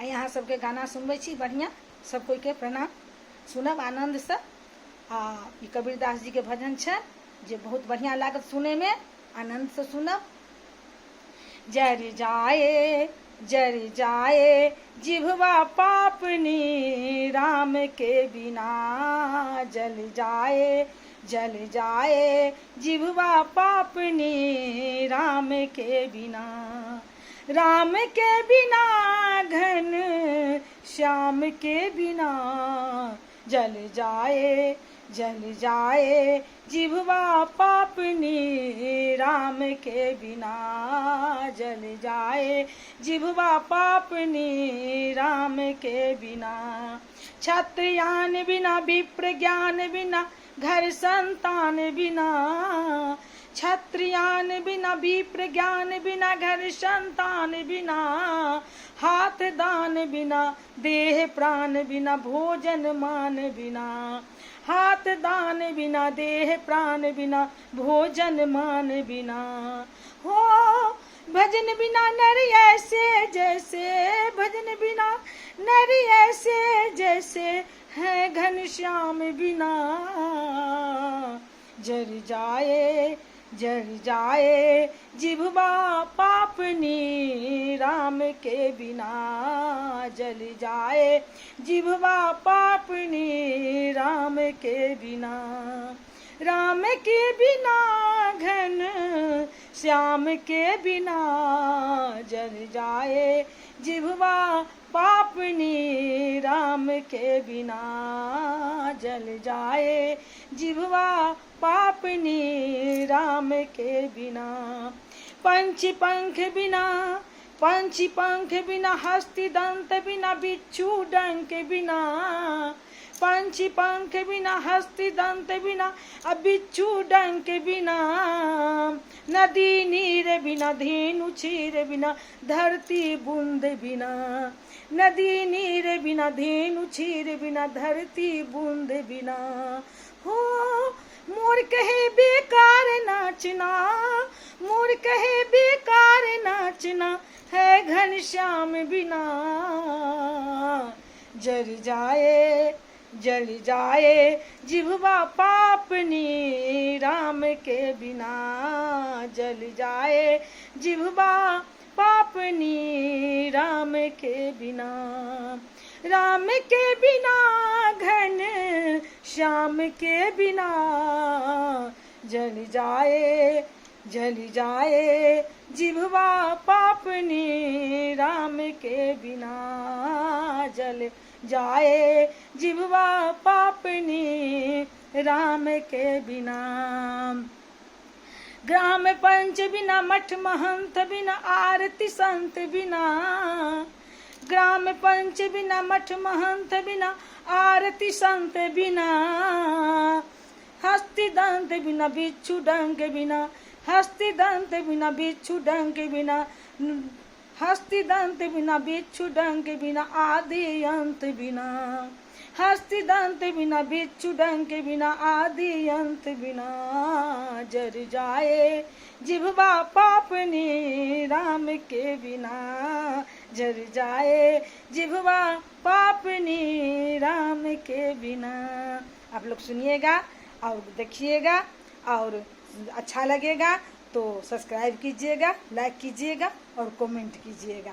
यहाँ सबके गाना सुनबै छी बढ़िया, सब कोई के प्रणाम। सुनब आनंद से। ई कबीरदास जी के भजन छै जे बहुत बढ़िया लागत सुने में, आनंद से सुनब। जर जाए जिह्वा पापनी, राम के बिना जल जाए जिह्वा पापनी, राम के बिना घन श्याम के बिना जल जाए जिह्वा पापनी, राम के बिना जल जाए जिह्वा पापनी, राम के बिना। क्षत्रियान बिना विप्र ज्ञान बिना, घर संतान बिना, क्षत्रियान बिना विप्र ज्ञान बिना, घर संतान बिना, हाथ दान बिना, देह प्राण बिना, भोजन मान बिना, हाथ दान बिना, देह प्राण बिना, भोजन मान बिना। हो भजन बिना नर ऐसे जैसे, भजन बिना नर ऐसे जैसे, है घनश्याम बिना जर जाए जिह्वा पापनी, राम के बिना जल जाए जिह्वा पापनी, राम के बिना। राम के बिना घन श्याम के बिना जल जाए जिह्वा पापनी, राम के बिना जल जाए जिह्वा पापनी, राम के बिना। पंछी पंख बिना, हस्ती दंत बिना, बिच्छू डंक बिना, पंछी पंख बिना, हस्ती दंत बिना, बिच्छू डंक बिना, नदी नीर बिना, धेनु क्षीर बिना, धरती बूंद बिना, नदी नीर बिना, धेनु क्षीर बिना, धरती बूंद बिना। हो मोर कहे बेकार नाचना, मोर कहे बेकार नाचना, है घनश्याम बिना जल जाए जिह्वा पापनी, राम के बिना जल जाए जिह्वा पापनी, राम के बिना। राम के बिना घन श्याम के बिना जल जाए जिह्वा पापनी, राम के बिना जल जाए जिह्वा पापनी, राम के बिना। ग्राम पंच बिना, मठ महंत बिना, आरती संत बिना, ग्राम पंच बिना, मठ महंत बिना, आरती संत बिना, हस्ती दंत बिना, बिच्छू डंक बिना, हस्ती दंत बिना, बिच्छू डंक बिना, हस्ती दंत बिना, बिच्छू डंक बिना, आदि अंत बिना, हस्ती दंत बिना, बिच्छू डंक बिना, आदि अंत बिना जर जाए जिह्वा पापनी, राम के बिना जर जाए जिह्वा पापनी, राम के बिना। आप लोग सुनिएगा और देखिएगा, और अच्छा लगेगा तो सब्सक्राइब कीजिएगा, लाइक कीजिएगा और कमेंट कीजिएगा।